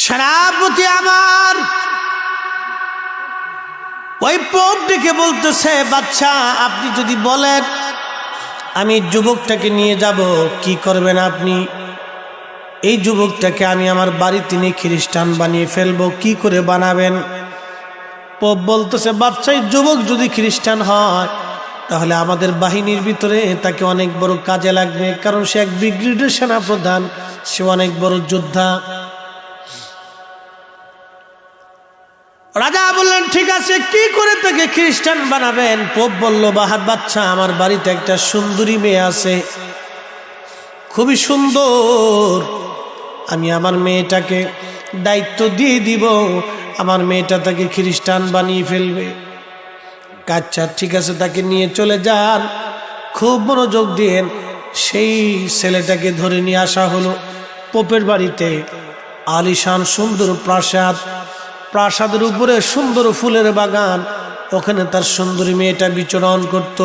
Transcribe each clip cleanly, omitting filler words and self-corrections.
সেনাপতি আমার ওই পোপ ডেকে বলতেছে, বাচ্চা আপনি যদি বলেন আমি যুবকটাকে নিয়ে যাব, কি করবেন আপনি? এই যুবকটাকে আমি আমার বাড়িতে নিয়ে খ্রিস্টান বানিয়ে ফেলবো, কি করে বানাবেন? পোপ বলতেছে, বাচ্চা এই যুবক যদি খ্রিস্টান হয় তাহলে আমাদের বাহিনীর ভিতরে তাকে অনেক বড় কাজে লাগবে, কারণ সে এক ব্রিগেডের সেনাপ্রধান, সে অনেক বড় যোদ্ধা। রাজা বললেন, ঠিক আছে, কি করে তাকে খ্রিস্টান বানাবেন? পোপ বলল, বাচ্চা আমার বাড়িতে একটা সুন্দরী মেয়ে আছে, খুবই সুন্দর, আমি আমার মেয়েটাকে দায়িত্ব দিয়ে দিব, আমার মেয়েটা তাকে খ্রিস্টান বানিয়ে ফেলবে। আচ্ছা ঠিক আছে, তাকে নিয়ে চলে যান, খুব মনোযোগ দিয়েন। সেই ছেলেটাকে ধরে নিয়ে আসা হলো পোপের বাড়িতে। আলিশান সুন্দর প্রাসাদ, প্রাসাদের উপরে সুন্দর ফুলের বাগান, ওখানে তার সুন্দরী মেয়েটা বিচরণ করত।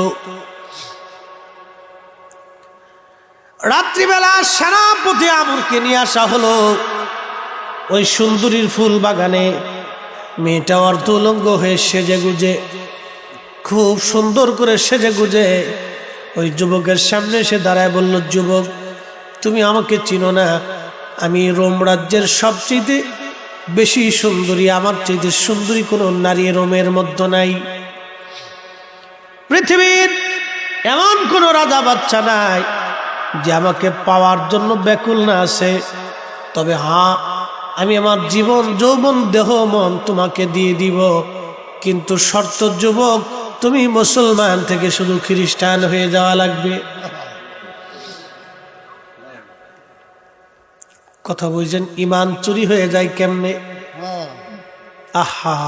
রাত্রিবেলা সেনাপতি আমরকে নিয়ে আসা হলো ওই সুন্দরীর ফুল বাগানে। মেয়েটা অর্ধউলঙ্গ হয়ে সেজে গুজে, খুব সুন্দর করে সেজে গুজে ওই যুবকের সামনে এসে দাঁড়ায় বলল, যুবক তুমি আমাকে চিনো না, আমি রোম রাজ্যের সবচেয়ে বেশি সুন্দরী, আমার চাইতে সুন্দরী কোনো নারী রোমের মধ্যে নাই, পৃথিবীর এমন কোনো রাজা বাচ্চা নাই যে আমাকে পাওয়ার জন্য ব্যাকুল না আছে। তবে হ্যাঁ, আমি আমার জীবন যৌবন দেহ মন তোমাকে দিয়ে দিব, কিন্তু শর্ত যুবক, তুমি মুসলমান থেকে শুধু খ্রিস্টান হয়ে যাওয়া লাগবে। কথা বুঝছেন? ইমান চুরি হয়ে যায় কেমনে? আহা,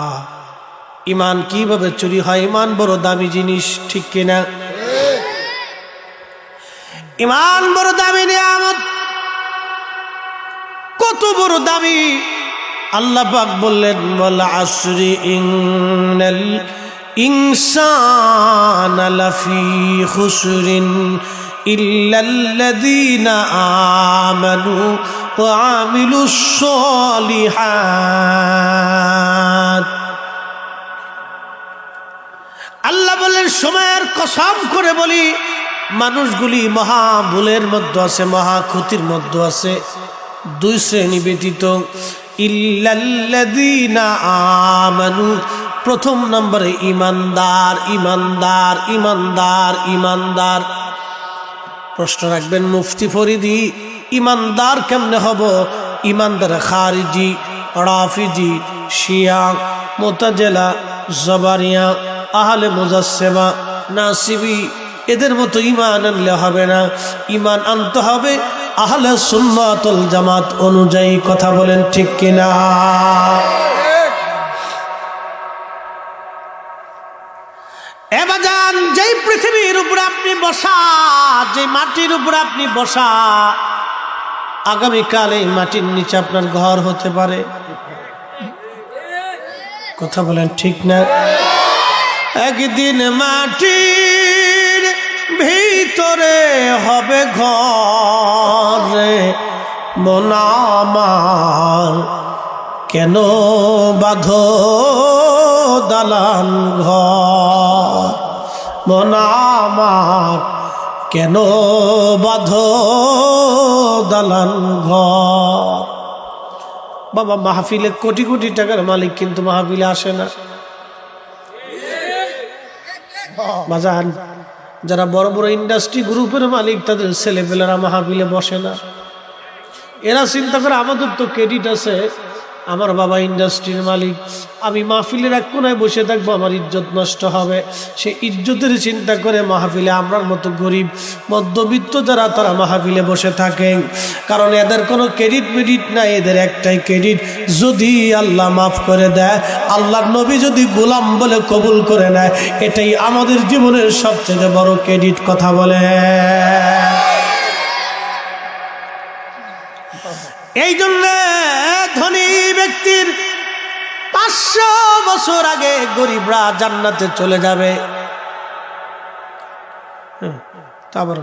ইমান কিভাবে চুরি হয়? ইমান বড় দামি জিনিস, ঠিক কিনা? ইমান বড় দামি নিয়ামত, কত বড় দামি। আল্লাহ পাক বললেন, ওয়াল আসরি ইন্নাল ইনসানা লাফি খুসরিন ইল্লাল্লাযীনা আমানু ওয়া আমিলুস সলিহাত। আল্লাহ বললেন, সময়ের কসম করে বলি, মানুষগুলি মহা ভুলের মধ্যে আছে, মহা ক্ষতির মধ্যে আছে। দুই শ্রেণী ব্যতীত, ইল্লাল্লাযীনা আমানু, প্রথম নম্বরে ইমানদার, ইমানদার, ইমানদার, ইমানদার। প্রশ্ন রাখবেন মুফতি ফরিদি, ইমানদার কেমনে হব? ইমানদার খারিজি, রাফিজি, শিয়া, মুতাজিলা, জবারিয়া, আহলে মুজাসসিমা, নাসিবি, এদের মতো ইমান আনলে হবে না। ইমান আনতে হবে আহলে সুন্নাত ওয়াল জামাত অনুযায়ী। কথা বলেন ঠিক কিনা? এবাজান, যেই পৃথিবীর উপরে আপনি বসা, যে মাটির উপরে আপনি বসা, আগামীকাল এই মাটির নিচে আপনার ঘর হতে পারে। কথা বলেন ঠিক না? একদিন মাটির ভিতরে হবে ঘর, মন আমার কেন বাঁধো দালান ঘর, মন আমার কেন বাঁধো দালান ঘর। বাবা, মাহফিলে কোটি কোটি টাকার মালিক কিন্তু মাহফিলে আসে না। বাজান, যারা বড় বড় ইন্ডাস্ট্রি গ্রুপের মালিক, তাদের ছেলেপেলেরা মাহফিলে বসে না। এরা চিন্তা করে, আমাদের তো ক্রেডিট আছে, আমার বাবা ইন্ডাস্ট্রির মালিক, আমি মাহফিলের এক কোনায় বসে থাকবো, আমার ইজ্জত নষ্ট হবে। সে ইজ্জতের চিন্তা করে মাহফিলে আমরার মতো গরিব মধ্যবিত্ত যারা, তারা মাহফিলে বসে থাকে। কারণ এদের কোনো ক্রেডিট মেডিট নাই, এদের একটাই ক্রেডিট, যদি আল্লাহ মাফ করে দেয়, আল্লাহর নবী যদি গোলাম বলে কবুল করে নেয়, এটাই আমাদের জীবনের সবচেয়ে বড় ক্রেডিট। কথা বলে। এই জন্য ধনী ব্যক্তির 500 বছর আগে গরিবরা জান্নাতে চলে যাবে। তারপর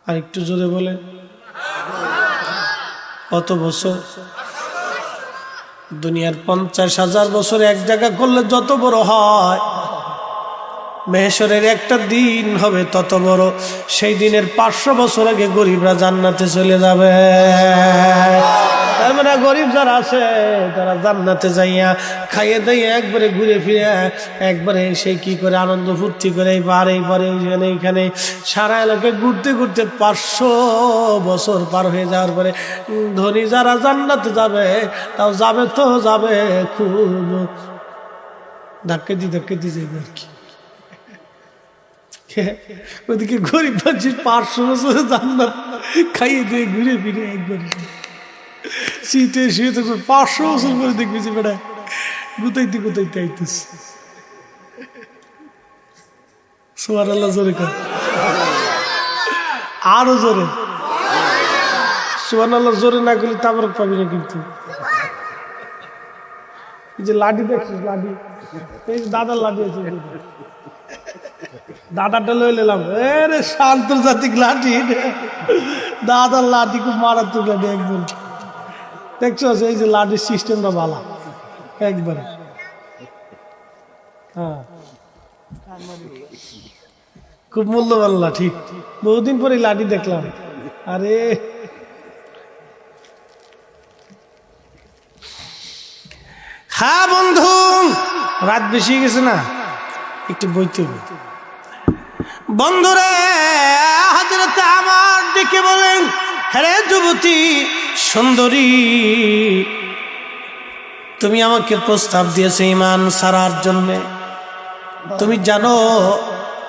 আর একটু জোরে বলে, কত বছর? দুনিয়ার 50,000 বছর এক জায়গা করলে যত বড় হয়, মেহেশরের একটা দিন হবে তত বড়। সেই দিনের 500 বছর আগে গরিবরা জান্নাতে চলে যাবে। তার মানে গরিব যারা আছে তারা জান্নাতে যাইয়া খাইয়ে দিয়ে একবারে ঘুরে ফিরে একবারে সেই কি করে আনন্দ ফুর্তি করে এইবারে এইখানে সারা এলাকায় ঘুরতে ঘুরতে 500 বছর পার হয়ে যাওয়ার পরে ধনী যারা জান্নাতে যাবে, তাও যাবে তো যাবে খুব ধাক্কে দিয়ে যাবে আর কি। ওদিকে গরিব মানুষ 500 বছর জান্নাত খাইয়ে দিয়ে ঘুরে ফিরে একবার শীতে শুয়ে থাকবে 500 বছর পরে দেখবি যে বেড়ায় গুতাইতে আইতেছে। সুবহানাল্লাহ জোরে কর, আরো জোরে সুবহানাল্লাহ। জোরে না করলে তাবরক পাবি না কিন্তু। এই যে লাঠি দেখছিস, লাঠি এই দাদার লাঠি আছে, দাদাটা লই নিলাম। রে আন্তর্জাতিক লাঠি, দাদার লাঠি খুব মারাত্মক লাঠি একদম। দেখছো এই যে লাঠির সিস্টেমটা ভালো একবারে। হ্যাঁ, খুব মূল্যবান লাঠি। বহুদিন পরে লাঠি দেখলাম। আরে হ্যাঁ বন্ধু, রাত বেশি গেছে না, একটু বইতে বন্ধুরে। হযরত আমার ডেকে বলেন, হ্যাঁ যুবতী সুন্দরী, তুমি আমাকে প্রস্তাব দিয়েছো ঈমান ছাড়ার জন্যে। তুমি জানো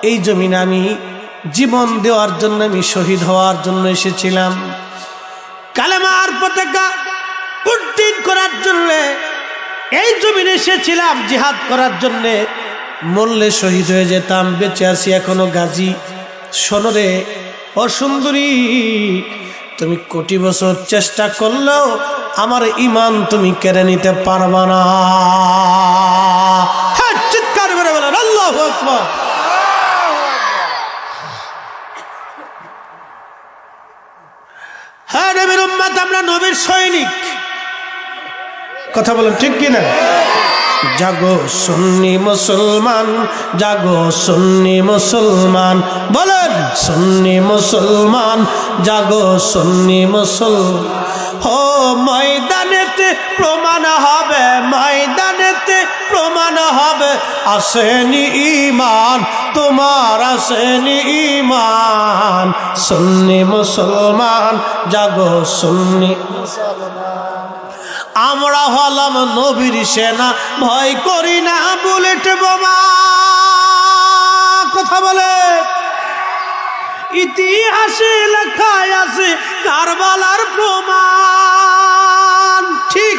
এই জমিনে আমি জীবন দেওয়ার জন্য, আমি শহীদ হওয়ার জন্য এসেছিলাম, কালেমার পতাকা উড্ডীন করার জন্যে এই জমিনে এসেছিলাম, জিহাদ করার জন্যে। মরলে শহীদ হয়ে যেতাম, বেঁচে আছি এখনো গাজী। শোনরে ও সুন্দরী, তুমি কোটি বছর চেষ্টা করলেও আমার ঈমান তুমি কেড়ে নিতে পারবা না। হ্যাঁ, চিৎকার করে বলেন আল্লাহু আকবার। হ্যাঁ নবীর উম্মত, আমরা নবীর সৈনিক। কথা বলেন ঠিক কিনা? জাগো সুন্নি মুসলমান, জাগো সুন্নি মুসলমান, বলেন সুন্নি মুসলমান, জাগো সুন্নি মুসলমান। ও ময়দানেতে প্রমাণ হবে, ময়দানেতে প্রমাণ হবে, আসেনি ঈমান তোমার, আসেনি ঈমান। সুন্নি মুসলমান, জাগো সুন্নি মুসলমান। আমরা হলাম নবীর সেনা, ভয় করি না বুলেট বোমা। কথা বলে, ইতিহাসে লেখা আছে কারবালার প্রমাণ। ঠিক,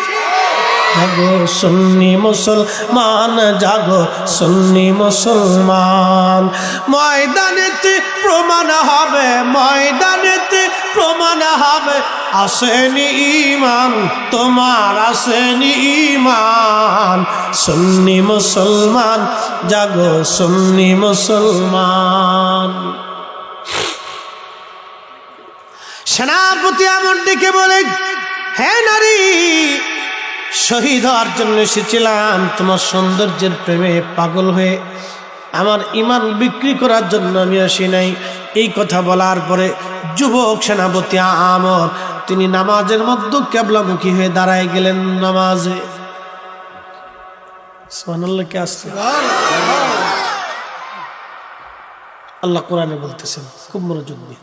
জাগো সুন্নি মুসলমান, জাগো সুন্নি মুসলমান। ময়দানেতে প্রমাণ হবে, ময়দানেতে প্রমাণ হবে, আসেনি ঈমান তোমার, আসেনি ঈমান। সুন্নি মুসলমান, জাগো সুন্নি মুসলমান। সেনাপতি আমার দিকে বলে, হে নারী, শহীদ হওয়ার জন্য এসেছিলাম, তোমার সৌন্দর্যের প্রেমে পাগল হয়ে আমার ঈমান বিক্রি করার জন্য আমি আসি নাই। এই কথা বলার পরে যুবক সেনাপতি আমর তিনি নামাজের মধ্যে কেবলামুখী হয়ে দাঁড়ায় গেলেন নামাজে। সুবহানাল্লাহ, কে আসছে? আল্লাহ কোরআনে বলতেছেন, খুব মনোযোগ দিয়ে।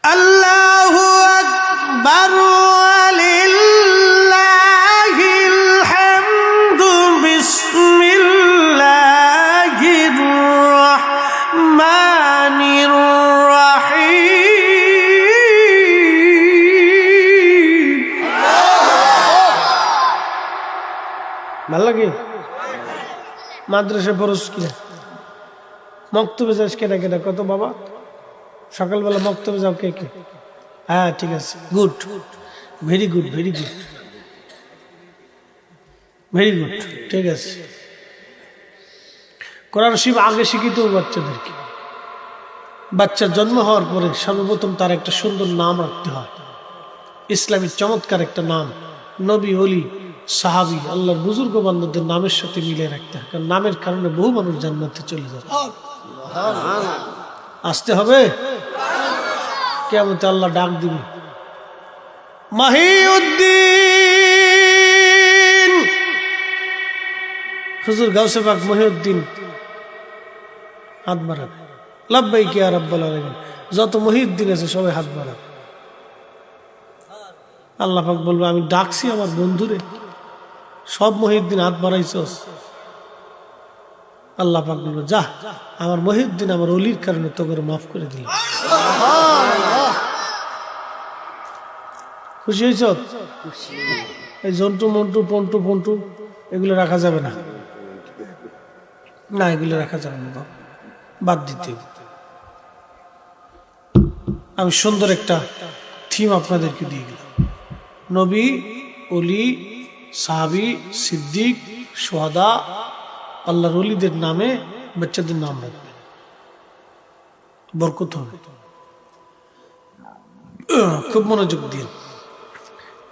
আল্লাহু আকবার ওয়ালিল্লাহিল হামদু, বিসমিল্লাহির রাহমানির রাহিম। ভাল লাগে? মাদ্রাসা পড়স কিনা? মক্তবে যাস কেনা কেনা? কত বাবা? সকালবেলা মক্তবে যাও কে কে? হ্যাঁ ঠিক আছে, good, very good, very good, very good, ঠিক আছে। কোরআন শরীফ আগে শিখিত বাচ্চাদেরকে, বাচ্চার জন্ম হওয়ার পরে সর্বপ্রথম তার একটা সুন্দর নাম রাখতে হয়, ইসলামী চমৎকার একটা নাম, নবী, ওলি, সাহাবী, আল্লাহর বুজুর্গ বান্দাদের নামের সাথে মিলিয়ে রাখতে হয়, কারণ নামের কারণে বহু মানুষ জান্নাতে চলে যাবে। আসতে হবে, কিয়ামতে আল্লাহ ডাক দিবে, মহিউদ্দিন, হুজুর গাউসে পাক মহিউদ্দিন হাত বাড়াবে, লাব্বাইক ইয়া রাব্বাল আলামিন, যত মহিউদ্দিন আছে সবাই হাত বাড়াবে। আল্লাহ পাক বলবে আমি ডাকছি আমার বন্ধুরে, সব মহিউদ্দিন হাত বাড়াইছস। আল্লাহ পাক বলবে যা, আমার মহিউদ্দিন আমার অলির কারণে তোকে মাফ করে দিল। খুশি হয়েছ? এই জন্টু মন্টু পন্টু পন্টু এগুলো রাখা যাবে না, না এগুলো রাখা যাবে না, বাদ দিতে। আমি সুন্দর একটা থিম আপনাদেরকে দিয়ে গেলাম, নবী, অলি, সাহাবী, সিদ্দিক, সোহাদা, আল্লাহর অলিদের নামে বাচ্চাদের নাম রাখবে, বরকত হবে। খুব মনোযোগ দিন।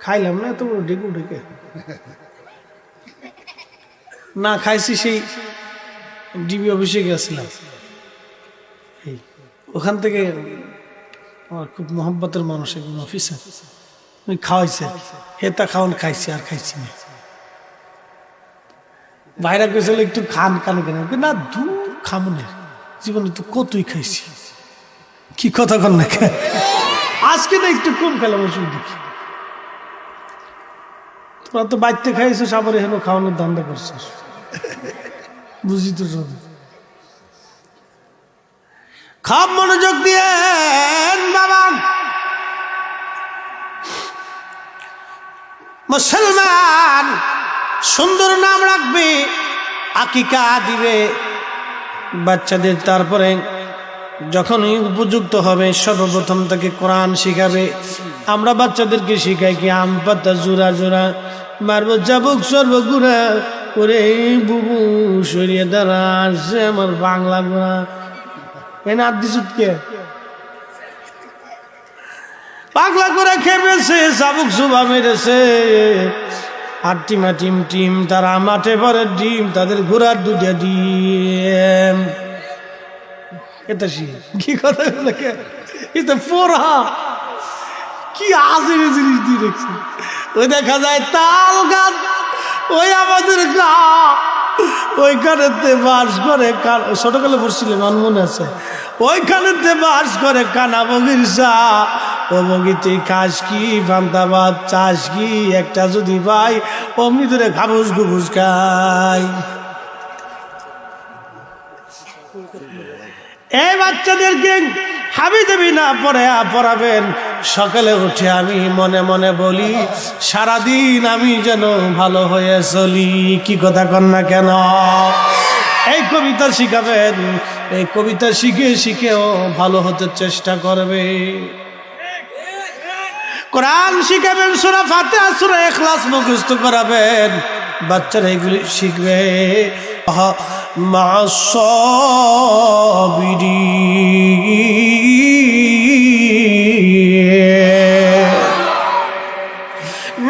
খাইলাম না এত বড় ডেকু ঢেকে, না খাইছি সেই ডিবি অফিসে গেছিলাম, ওখান থেকে আমার খুব মহব্বতের মানুষ একজন অফিসার, উনি খাওয়াইছে, হেতা খাওয়ান খাইছি, আর খাইছি না। বাইরে গেছিল একটু খান কানে কেন, না দূর খামনের জীবনে তো কতই খাইছি, কি কথা কন না, আজকে না একটু কম খেলাম, ওষুধ দেখি তোরা তো বাড়িতে খাইছিস, আবার এখানে খাওয়ানোর ধান্দা করছিস, বুঝি তো সব। খাপ মনোযোগ দিয়ে বাবা, মুসলমান সুন্দর নাম রাখবে, আকিকা দিবে বাচ্চাদের, তারপরে যখন উপযুক্ত হবে সর্বপ্রথম তাকে কোরআন শিখাবে। আমরা বাচ্চাদেরকে শিখাই কি আম পাতা জোড়া জোড়া মারব চাবুক সর্বগুড়া করে, বুবু সরিয়ে দাঁড়া আসছে আমার বাংলা গোড়া, এ না দিসুতকে পাগলা করে খেপেছে, চাবুক সুবা মেরেছে, আর টিমা টিম টিম তারা মাঠে পরে ডিম, তাদের ঘোড়ার দুটা ডিম। এটা কি কথা এটা পড়া কি আজের জিনিস দিয়ে দেখছি। ওই দেখা যায় তাল গাছ, ওই আমাদের গা ওইখানেতে বাস করে, ছোটকালে পড়ছিলাম আমার মনে আছে, ওইখানেতে বাস করে কানা বগির চা, ও বগিতে খাস কি ফান্তাবাদ চাষ কি, একটা যদি ভাই অমনি ধরে খাবুস গুবুস খাই। এই বাচ্চাদেরকে হাবি দেবি না পড়াবেন। সকালে উঠে আমি মনে মনে বলি সারাদিন আমি যেন ভালো হয়ে চলি, কি কথা কন না কেন? এই কবিতা শিখাবেন, এই কবিতা শিখে শিখেও ভালো হতে চেষ্টা করবে। কোরআন শিখাবেন, সূরা ফাতিহা সূরা ইখলাস মুখস্থ করাবেন, বাচ্চারা এগুলি শিখবে।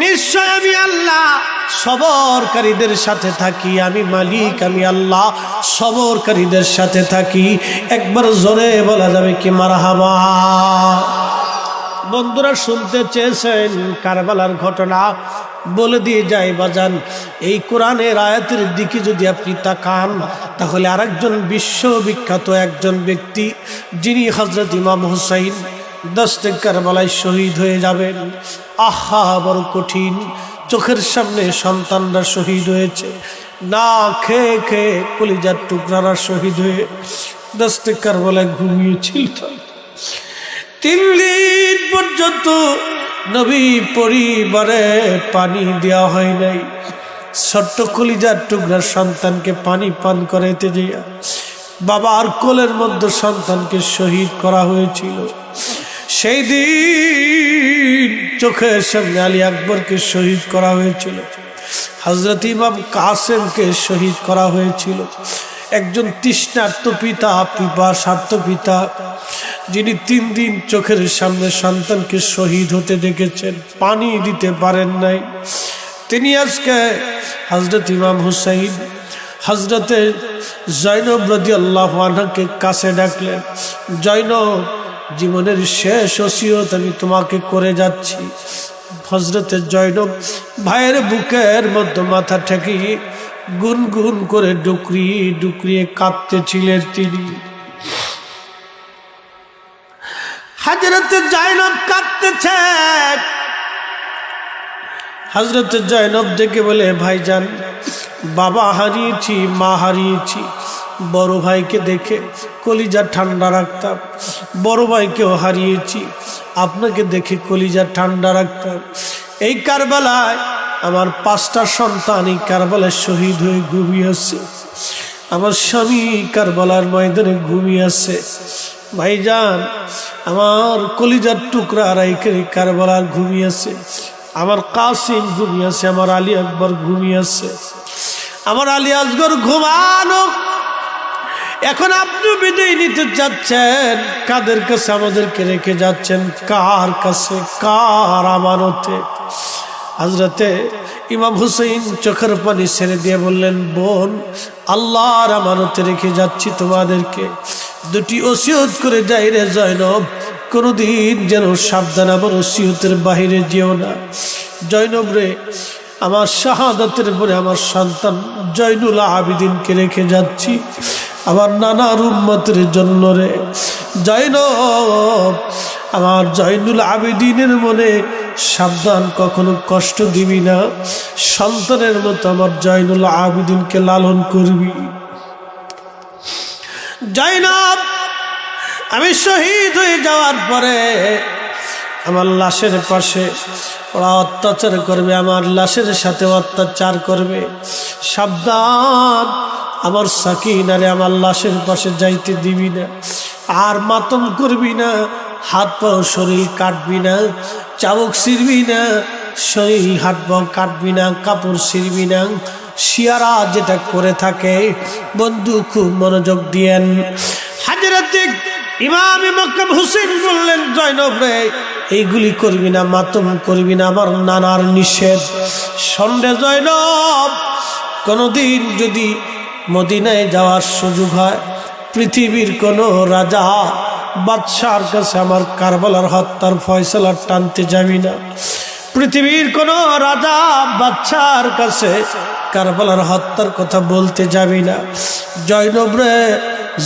নিশ্চয় আমি আল্লাহ সবরকারীদের সাথে থাকি, আমি মালিক, আমি আল্লাহ সবরকারীদের সাথে থাকি। একবার জোরে বলা যাবে কি মারহাবা? বন্ধুরা শুনতে চেয়েছেন কারবালার ঘটনা, বলে দিয়ে যাই বাজান, এই কোরআনের আয়াতের দিকে যদি আপনি তাকান তাহলে আরেকজন বিশ্ববিখ্যাত একজন ব্যক্তি, যিনি হযরত ইমাম হুসাইন দস্তে কারবালায় শহীদ হয়ে যাবেন। আহা বড় কঠিন, চোখের সামনে সন্তানরা শহীদ হয়েছে, না খেয়ে খেয়ে কলিজার টুকরারা শহীদ হয়ে দস্তে কারবালায় ঘুমিয়েছিল। 3 দিন পর্যন্ত নবী পরিবারে পানি দেওয়া হয় নাই। ছোট্ট কলিজার টুকরার সন্তানকে পানি পান করাইতে দিয়া বাবার কোলের মধ্যে সন্তানকে শহীদ করা হয়েছিল। সেই দিন চোখের সামনে আলী আকবরকে শহীদ করা হয়েছিল, হযরত ইমাম কাসেমকে শহীদ করা হয়েছিল। একজন তৃষ্ণার্ত পিতা, পিপাসার্ত পিতা যিনি 3 দিন চোখের সামনে সন্তানকে শহীদ হতে দেখেছেন, পানি দিতে পারেন নাই, তিনি আজকে হযরত ইমাম হুসাইন হযরতে জয়নব রাদিয়াল্লাহু আনহাকে কাছে ডাকলেন, জয়নব, জীবনের শেষ ওসিয়ত আমি তোমাকে করে যাচ্ছি। হযরতে জয়নব ভাইয়ের বুকের মধ্যে মাথা ঠেকিয়ে গুনগুন করে ডুকরিয়ে ডুকরিয়ে কাঁদতেছিলেন তিনি। হযরতে জয়নব কাঁদতেছেন। হযরতে জয়নব দেখে বলে, ভাইজান, বাবা হারিয়েছি, মা হারিয়েছি, বড় ভাইকে দেখে কলিজা ঠান্ডা রাখতাম, বড় ভাইকেও হারিয়েছি, আপনাকে দেখে কলিজা ঠান্ডা রাখতাম। এই কারবালায় আমার 5টা সন্তান এই কারবালায় শহীদ হয়ে ঘুমিয়ে আছে, আমার স্বামী কারবালার ময়দানে ঘুমিয়ে আছে। ভাইজান, আমার কলিজার টুকরা রাইকে কারবালার ঘুমিয়ে আছে, আমার কাসিম ঘুমিয়ে আছে, আমার আলী আকবর ঘুমিয়ে আছে, আমার আলী আসগর ঘুমানো। এখন আপনি বিদায় নিতে যাচ্ছেন, কাদের কাছে আমাদেরকে রেখে যাচ্ছেন? কার কাছে, কার আমানতে? হযরতে ইমাম হুসাইন চোখের পানি ছেড়ে দিয়ে বললেন, বোন, আল্লাহর আমানতে রেখে যাচ্ছি তোমাদেরকে। 2টি ওসিয়ত করে যাই রে জয়নব, কোনোদিন যেন সাবধান, আমার ওসিয়তের বাহিরে যেও না। জয়নব রে, আমার শাহাদাতের পরে আমার সন্তান জয়নুল আবিদিনকে রেখে যাচ্ছি, আমার নানার উম্মতের জন্য রে। জয়নব, আমার জয়নুল আবিদিনের মনে সাবধান, কখনো কষ্ট দিবি না, সন্তানের মতো আমার জয়নুল আবিদিনকে লালন করবি। জয়নব, আমি শহীদ হয়ে যাওয়ার পরে আমার লাশের পাশে ওরা অত্যাচার করবে, আমার লাশের সাথে অত্যাচার করবে, সাবধান, আমার সাকিনারে আমার লাশের পাশে যাইতে দিবি না, আর মাতম করবি না, হাত পাও শরীর কাটবি না, চাবুক ছিড়বি না, শরীর হাত পাও কাটবি না, কাপড় ছিড়বি না। শিয়ারা যেটা করে থাকে, বন্ধু খুব মনোযোগ দিয়েন। হযরতে ইমাম মক্কাম হুসেন বললেন, জয়নব রে, এইগুলি করবি না, মাতম করবি না, আমার নানার নিষেধ। সন্ধ্যে জয়নব, কোনোদিন যদি মদিনায় যাওয়ার সুযোগ হয়, পৃথিবীর কোনো রাজা বাদশার কাছে আমার কারবালার হত্যার ফয়সালা টানতে যাবি না, পৃথিবীর কোনো রাজা বাদশার কাছে কারবালার হত্যার কথা বলতে যাবি না। জয়নব রে,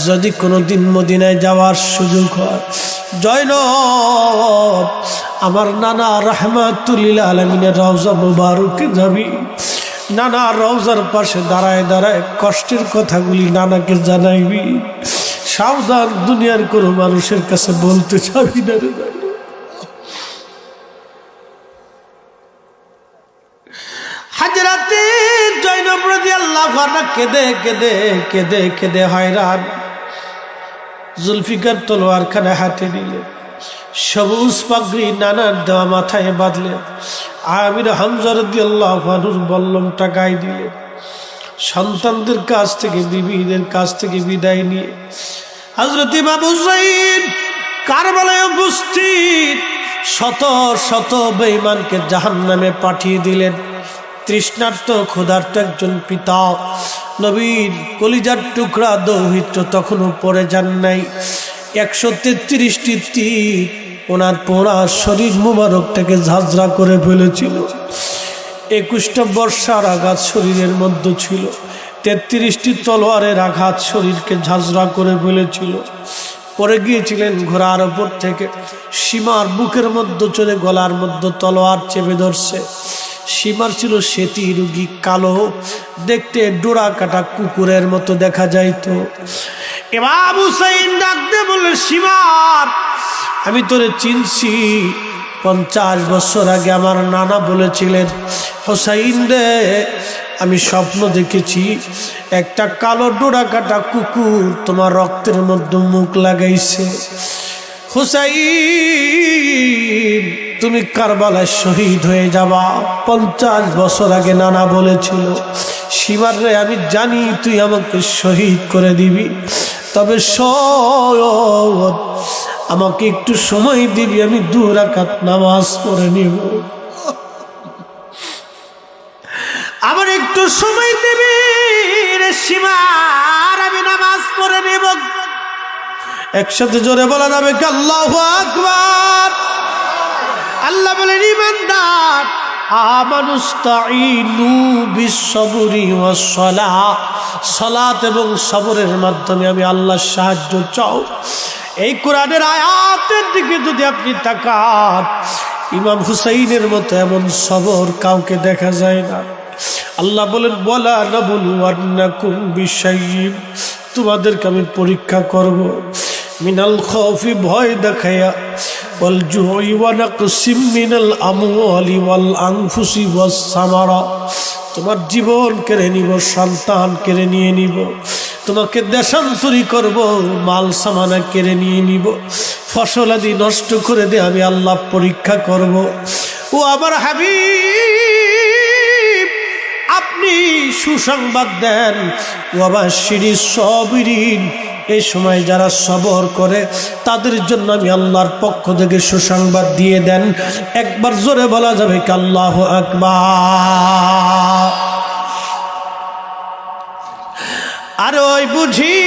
যদি কোনোদিন মদিনায় যাওয়ার সুযোগ হয়, জয়নব, আমার নানা রাহমাতুল লিল আলামিনের রওজা মুবারকে যাবি, নানা রওজার পাশে দাঁড়ায় দাঁড়ায় কষ্টের কথাগুলি নানাকে জানাইবি। সাবধান, দুনিয়ার কোনো মানুষের কাছে বলতে যাবি না রে। হযরতে জয়নব রাদিয়াল্লাহু আনহা কেঁদে কেঁদে কেঁদে কেঁদে হয়রান। জুলফিকার তলোয়ারখানা হাতে নিলেন, সবুজ পাগড়ি নানার দেওয়া মাথায় বাঁধলেন, আমির হামজা রাদিয়াল্লাহু আনহুর বল্লমটা গায়ে দিলেন, সন্তানদের কাছ থেকে, বিবিদের কাছ থেকে বিদায় নিয়ে হযরত ইমাম হুসাইন কারবালায় উপস্থিত শত শত বেঈমানকে জাহান্নামে পাঠিয়ে দিলেন। তৃষ্ণার্ত ক্ষুধার্ত একজন পিতা, নবীর কলিজার টুকরা দৌহিত্র তখনও পড়ে যান নাই। 133টি তীর ওনার পোড়া শরীর মুবারকটাকে ঝাঁঝরা করে ফেলেছিল। 21টা বর্ষার আঘাত শরীরের মধ্যে ছিল, 33টি তলোয়ারের আঘাত শরীরকে ঝাঁঝরা করে ফেলেছিল। পরে গিয়েছিলেন ঘোড়ার ওপর থেকে, সীমার বুকের মধ্যে চলে গলার মধ্যে তলোয়ার চেপে ধরছে। সীমার ছিল শ্বেতি রোগী, কালো, দেখতে ডোরা কাটা কুকুরের মতো দেখা যাইতো। ইমাম হুসাইন ডাকতে বললেন, সীমার, আমি তোরে চিনছি, 50 বছর আগে আমার নানা বলেছিলেন, হুসাইন রে, আমি স্বপ্ন দেখেছি একটা কালো ডোরা কাটা কুকুর তোমার রক্তের মধ্যে মুখ লাগাইছে। হুসাইন, তুমি কারবালায় শহীদ হয়ে যাবা, 50 বছর আগে নানা বলেছিল। সীমার রে, আমি জানি তুই আমাকে শহীদ করে দিবি, তবে আমাকে একটু সময় দিবি, আমি 2 রাকাত নামাজ পড়ে নিব। আমার একটু সময় দিবি রে সীমার, আমি নামাজ পড়ে নিব। একসাথে জোরে বলা যাবে কি আল্লাহু আকবার? আল্লাহ বলেন ঈমানদার আমানুস্তাঈনু বিস-সাবরি ওয়াস-সালাহ, সালাত এবং সবরের মাধ্যমে আমি আল্লাহর সাহায্য চাও। এই কোরআনের আয়াতের দিকে যদি আপনি তাকান, ইমাম হুসাইনের মতো এমন সবর কাউকে দেখা যায় না। আল্লাহ বলেন ওয়ালা নাবলুওয়ান্নাকুম বিশাইইন, তোমাদেরকে আমি পরীক্ষা করব মিনাল খাউফি, ভয় দেখাইয়া, ওয়াল জুই ওয়া নাকসিম মিনাল আমওয়ালি ওয়াল আনফুসি ওয়াস সামারা, তোমার জীবন কেড়ে নিব, সন্তান কেড়ে নিয়ে নিব, তোমাকে দেশান্তরী করব, মাল সামানা কেড়ে নিয়ে নিব, ফসল আদি নষ্ট করে দিয়ে আমি আল্লাহ পরীক্ষা করব। ও আমার হাবিব, আপনি সুসংবাদ দেন। ও আমার শিরিস সাবিরিন, এই সময় যারা সবর করে তাদের জন্য আমি আল্লাহর পক্ষ থেকে সুসংবাদ দিয়ে দেন। একবার জোরে বলা যাবে কি আল্লাহু আকবার? আর ওই বুঝি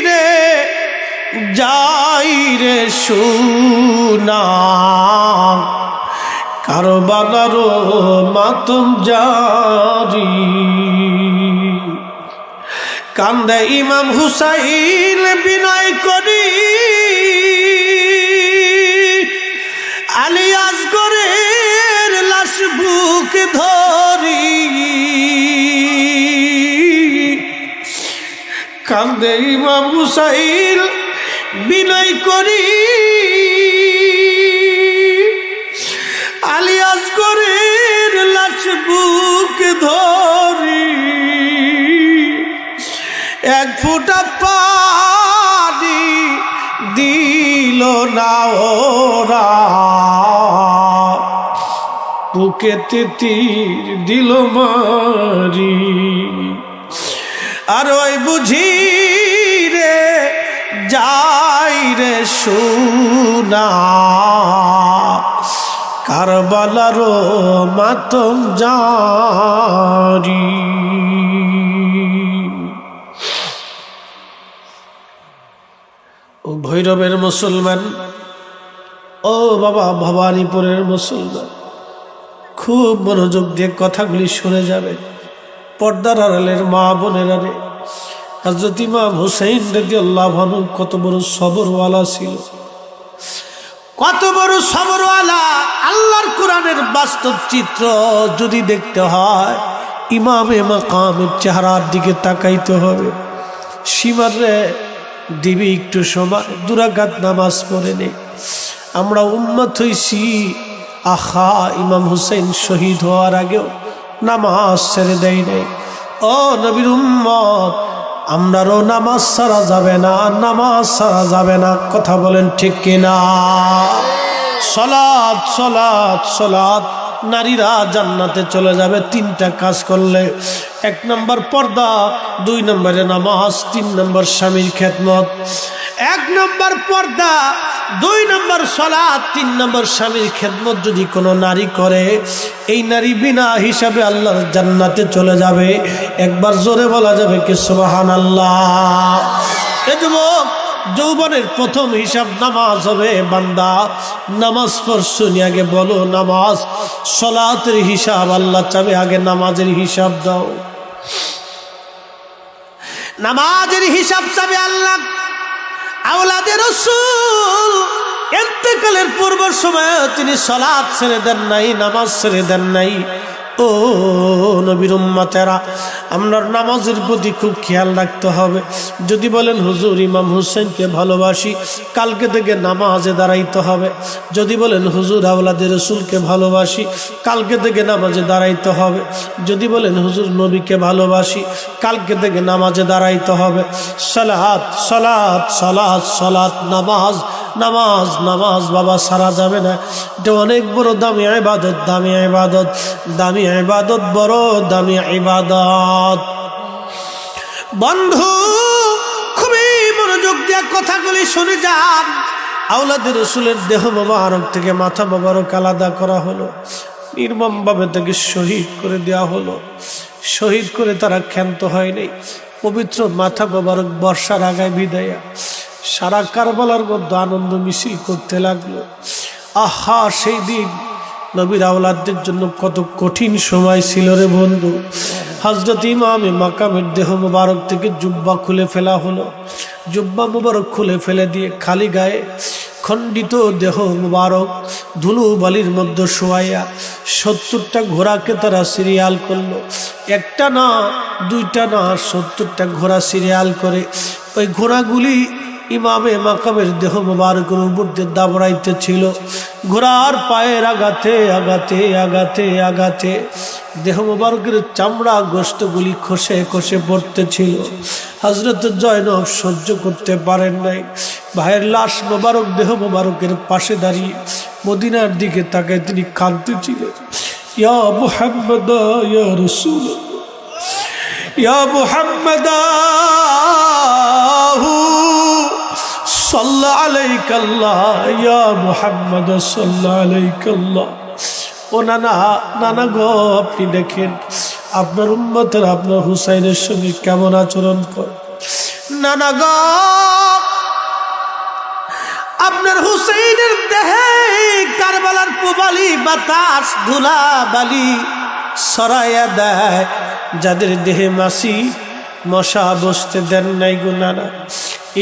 রে যাই রে শুনা, কারবালার মাতম জারি, কান্দে ইমাম হুসাইন বিনয় করি, আলী আসগরের লাশ বুক ধরি, কান্দে ইমাম হুসাইন বিনয় করি, আলী আসগরের লাশ বুক ধরি, এক ফোঁটা পানি দিল না ওরা, বুকেতে তীর দিল মারি। আর ওই বুঝি রে যাই রে শুনা, কারবালার মাতম জারি। ও ভৈরবের মুসলমান, ও বাবা ভবানীপুরের মুসলমান, খুব মনোযোগ দিয়ে কথাগুলি শুনে যাবে। পর্দার আড়ালের মা বোনেরা রে, হযরত ইমাম হুসাইন রাদিয়াল্লাহু আনহু কত বড় সবরওয়ালা ছিল, কত বড় সবরওয়ালা। আল্লাহর কোরআনের বাস্তব চিত্র যদি দেখতে হয়, ইমামে মাকামের চেহারার দিকে তাকাইতে হবে। সীমার রে দিবি একটু সময়, 2 রাকাত নামাজ পড়ে নে। আমরা উম্মত হইছি, আহা ইমাম হুসাইন শহীদ হওয়ার আগেও নামাজ ছেড়ে দেয় নাই। ও নবীর উম্মত, আমরারও নামাজ ছাড়া যাবে না, নামাজ ছাড়া যাবে না। কথা বলেন ঠিক কিনা? সালাত সালাত সালাত। নারীরা জান্নাতে চলে যাবে 3টা কাজ করলে। 1 নম্বর পর্দা, 2 নম্বরে নামাজ, 3 নম্বর স্বামীর খেদমত। 1 নম্বর পর্দা, 2 নম্বর সালাত, 3 নম্বর স্বামীর খেদমত যদি কোনো নারী করে, এই নারী বিনা হিসাবে আল্লাহর জান্নাতে চলে যাবে। একবার জোরে বলা যাবে কি সুবহানাল্লাহ? এ যুবক, যৌবনের প্রথম হিসাব নামাজ হবে। বান্দা নামাজ পড়ছুনি, আগে বলো নামাজ। সালাতের হিসাব আল্লাহ চাবে, আগে নামাজের হিসাব দাও। নামাজের হিসাব চাবে আল্লাহ। আওলাদে রাসূল ইন্তেকালের পূর্ব সময়ে তিনি সালাত ছেড়ে দেন নাই, নামাজ ছেড়ে দেন নাই। ও নবীর উম্মতেরা, আমরা নামাজের প্রতি খুব খেয়াল রাখতে হবে। যদি বলেন হুজুর ইমাম হুসাইনকে ভালোবাসি, কালকে থেকে নামাজে দাঁড়াইতে হবে। যদি বলেন হুজুর আওলাদে রাসূলকে ভালোবাসি, কালকে থেকে নামাজে দাঁড়াইতে হবে। যদি বলেন হুজুর নবীকে ভালোবাসি, কালকে থেকে নামাজে দাঁড়াইতে হবে। সালাত সালাত সালাত সালাত, নামাজ নামাজ নামাজ বাবা সারা যাবে না। এটা অনেক বড় দামি ইবাদত, দামি ইবাদত, দামি ইবাদত, বড় দামি ইবাদত। বন্ধু খুবই মনোযোগ দিয়ে দিয়া কথাগুলি শুনে যান। আওলাদে রসুলের দেহ মোবারক থেকে মাথা মোবারক আলাদা করা হলো, নির্মমভাবে তাকে শহীদ করে দেওয়া হলো। শহীদ করে তারা ক্ষান্ত হয়নি, পবিত্র মাথা মোবারক বর্ষার আগায় বিদায়া সারা কারবালার মধ্যে আনন্দ মিছিল করতে লাগলো। আহা, সেই দিন নবীর আওলাদদের জন্য কত কঠিন সময় ছিল রে বন্ধু। হযরত ইমামে মাকামের দেহ মোবারক থেকে জুব্বা খুলে ফেলা হলো। জুব্বা মোবারক খুলে ফেলে দিয়ে খালি গায়ে খণ্ডিত দেহ মোবারক ধুলো বালির মধ্যে শোয়াইয়া 70টা ঘোড়াকে তারা সিরিয়াল করলো। একটা না, দুইটা না, 70টা ঘোড়া সিরিয়াল করে ওই ঘোড়াগুলি ইমামে মাকামের দেহ মোবারকের উপর দিয়ে দাবড়াইতে ছিল। ঘোড়ার পায়ের আঘাতে আঘাতে আঘাতে আঘাতে দেহ মোবারকের চামড়া গোশতগুলি খসে খসে পড়তেছিল। হযরত জয়নব সহ্য করতে পারেন নাই, ভাইয়ের লাশ মোবারক দেহ মোবারকের পাশে দাঁড়িয়ে মদিনার দিকে তাকায় তিনি কাঁদতেছিলেন। ইয়া মুহাম্মদ ইয়া রাসূলুল্লাহ, ইয়া মুহাম্মদ সাল্লাল্লাহু আলাইকাল্লাহ, ইয়া মুহাম্মদ সাল্লাল্লাহু আলাইকাল্লাহ। ও নানা, নানা গো, আপনি দেখেন আপনার উম্মতের আপনার হুসাইনের সঙ্গে কেমন আচরণ করে। নানা গো, আপনার হুসাইনের দেহে কারবালার পুবালি বাতাস ধুলা বালি সরাইয়া দেয়, যাদের দেহে মাছি মশা বসতে দেন নাই গো নানা।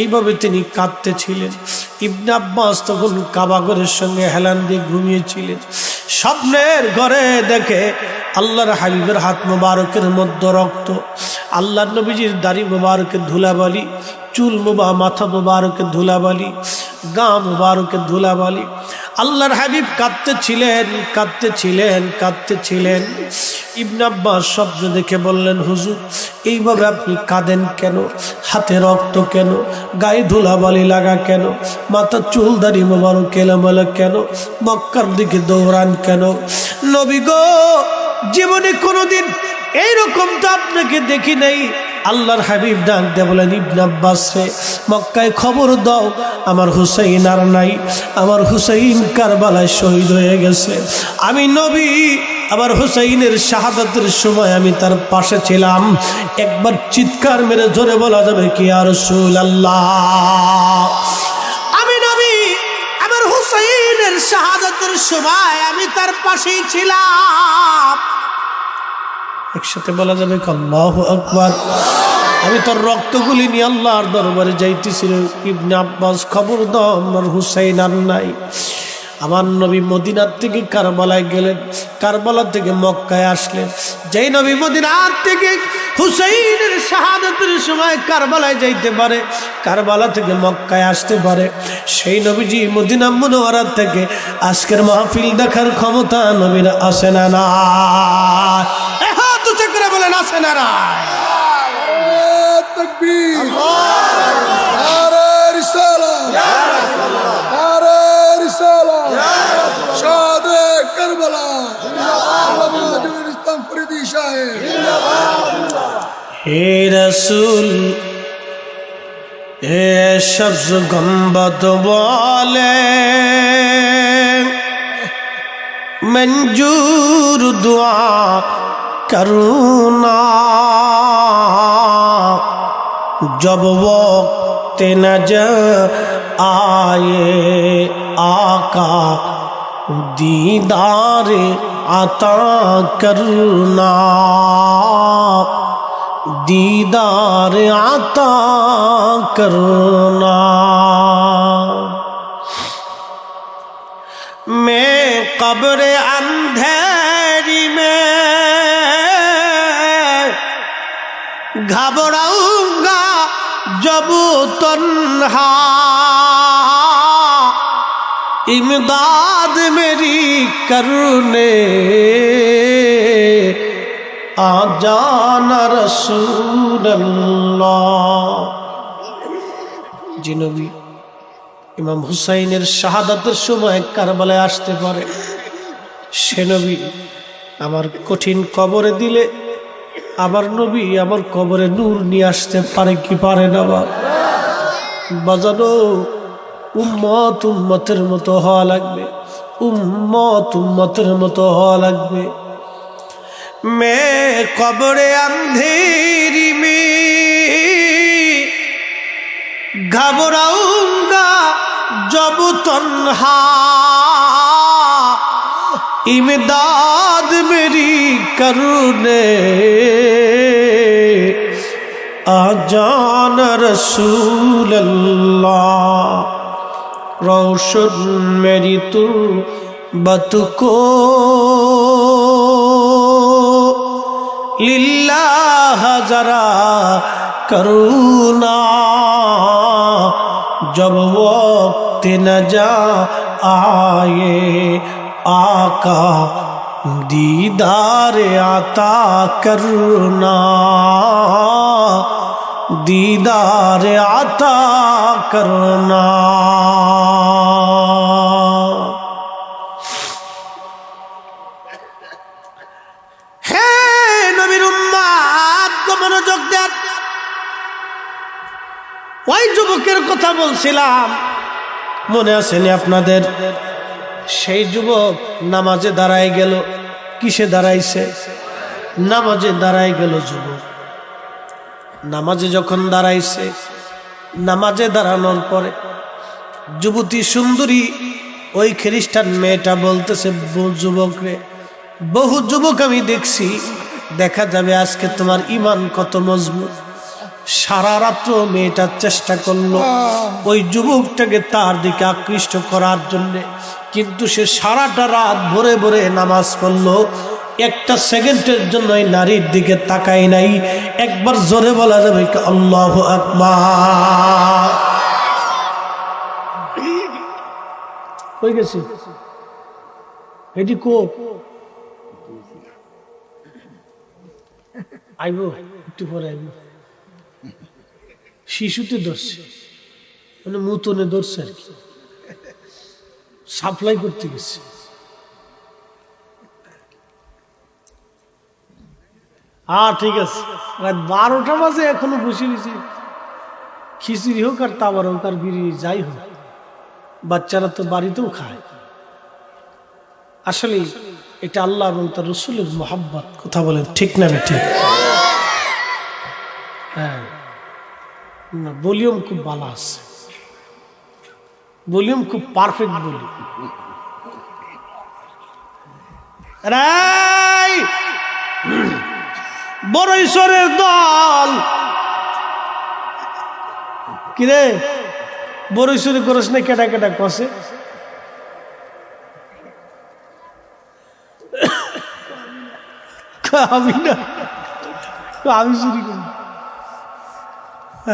এইভাবে তিনি কাঁদতেছিলেন। ইবনে আব্বাস তখন কাবাগরের সঙ্গে হেলান দিয়ে ঘুমিয়েছিলেন। স্বপ্নের ঘরে দেখে আল্লাহর হাবিবের হাত মোবারকের মধ্যে রক্ত, আল্লাহর নবীজির দাড়ি মোবারকের ধুলাবালি, চুল মাথা মোবারকের ধুলাবালি, গা মোবারকের ধুলাবালি। আল্লাহর হাবিব কাঁদতেছিলেন কাঁদতেছিলেন কাঁদতেছিলেন। ইবনে আব্বাস স্বপ্ন দেখে বললেন, হুজুর এইভাবে আপনি কাঁদেন কেন? হাতে রক্ত কেন? গায়ে ধুলাবালি লাগা কেন? মাথা চুল দাড়ি মোবারক এলোমেলো কেন? মক্কার দিকে দৌড়ান কেন? নবী গো, জীবনে কোনোদিন এইরকম তো আপনাকে দেখি নাই। আল্লাহর হাবিব ডাক দিয়ে বলেন, ইবনে আব্বাস রে, মক্কায় খবর দাও আমার হুসাইন আর নাই, আমার হুসাইন কারবালায় শহীদ হয়ে গেছে। আমি নবী, আবার হুসাইনের শাহাদাতের সময় আমি তার পাশে ছিলাম। একবার চিৎকার মেরে জোরে বলা যাবে কি ইয়া রাসূলুল্লাহ? আমি নবী, আমার হুসাইনের শাহাদাতের সময় আমি তার পাশেই ছিলাম। একসাথে বলা যাবে আল্লাহু আকবার। আমি তোর রক্তগুলি নিয়ে আল্লাহর দরবারে যাইতেছিল। ইবনে আব্বাস, খবর দাও আমার হুসাইন আর নাই। আমার নবী মদিনার থেকে কারবালায় গেলেন, কারবালা থেকে মক্কায় আসলেন। যেই নবী মদিনার থেকে হুসাইনের শাহাদাতের সময় কারবালায় যাইতে পারে, কারবালা থেকে মক্কায় আসতে পারে, সেই নবীজি মদিনা মুনওয়ারা থেকে আজকের মাহফিল দেখার ক্ষমতা নবীর আছে না না? করে বলেন আছে না না? তাকবীর, নারে রিসালাত, নারে রিসালাত, শাহাদে কারবালা, জিন্দাবাদ, ইসলাম ফরিদি সাহেব জিন্দাবাদ। হে রাসূল, হে শব্দ গম্বদ বলে মঞ্জুর দুআ करुणा, जब वक्त नजर आए आका दीदार आता करना, दीदार आता करना। मैं कब्र अंधेरी में घबराऊंगा जब तन्हा, इमदाद मेरी करने आ जाना रसूल अल्लाह। जी नबी ইমাম হুসাইনের শাহাদাতের সময় কারবালায় আসতে পারে, সে নবী আমার কঠিন কবরে দিলে আমার নবী আমার কবরে নূর নিয়ে আসতে পারে কি পারে না? বাজানো উম্মত উম্মতের মতো হওয়া লাগবে, উম্মত উম্মতের মতো হওয়া লাগবে। মে কবরে अंधेरी में घबराऊंगा जब तन्हा, इमदाद मेरी करने आ जाना रसूल अल्लाह। रोशन मेरी तुर्बत को लिल्लाह जरा करुणा, जब वक्त न जा आए आका दीदार आता करना, दीदार आता करना। হে নবীর উম্মত মনোযোগ দেন। ওই যুবকের কথা বলছিলাম, মনে আছেনি আপনাদের? সেই যুবক নামাজে দাঁড়ায় গেল। কিসে দাঁড়াইছে? নামাজে দাঁড়ায় গেল যুবক। নামাজে যখন দাঁড়াইছে, নামাজে দাঁড়ানোর পরে যুবতী সুন্দরী ওই খ্রিস্টান মেয়েটা বলতেছে, যুবক রে, বহু যুবক আমি দেখছি, দেখা যাবে আজকে তোমার ঈমান কত মজবুত। সারা রাত্র মেয়েটা চেষ্টা করলো ওই যুবকটাকে তার দিকে আকৃষ্ট করার জন্য, কিন্তু সে সারাটা রাত ভরে ভরে নামাজ পড়লো, একটা সেকেন্ডের জন্য ওই নারীর দিকে তাকাই নাই। একবার জোরে বলা যাবে কি আল্লাহু আকবার? হয়ে গেছে এটি কো আইব, একটু পরে আইব। শিশুতে ধরছে, মানে মুতনে ধরছে আর কি, সাপ্লাই করতে গেছে। ঠিক আছে, রাত 12টা বাজে এখনো বসে গেছি। খিচুড়ি হোক আর তাবার হোক আর বিড়ি যাই হোক, বাচ্চারা তো বাড়িতেও খায়। আসলে এটা আল্লাহ এবং তার রসুলের মোহাব্বত। কথা বলেন ঠিক না ঠিক? হ্যাঁ, না ভলিউম খুব ভালো আছে, ভলিউম খুব পারফেক্ট বলি। বড়ইশ্বরের দল কিরে, বড়ইশ্বরে করিস না? কেটা কেটা কষে আমি না, আমি চুরি করি।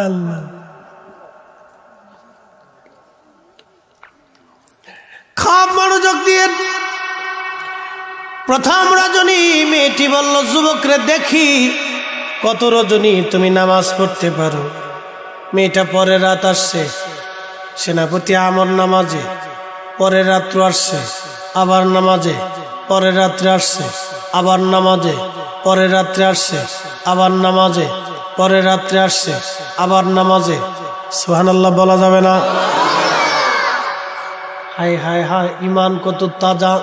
আল্লাহ, খাপ মনোযোগ দিয়ে। প্রথম রজনী মেয়েটি বলল, যুবকরে দেখি কত রজনী তুমি নামাজ পড়তে পারো। মেয়েটা পরের রাত আসছে সেনাপতি আমর নামাজে, পরের রাত্র আসছে আবার নামাজে, পরের রাত্রে আসছে আবার নামাজে, পরের রাত্রে আসছে আবার নামাজে, পরের রাত্রে আসছে আবার নামাজে। সুবহানাল্লাহ বলা যাবে না? হায় হায় হায়, ইমান কত তাজা!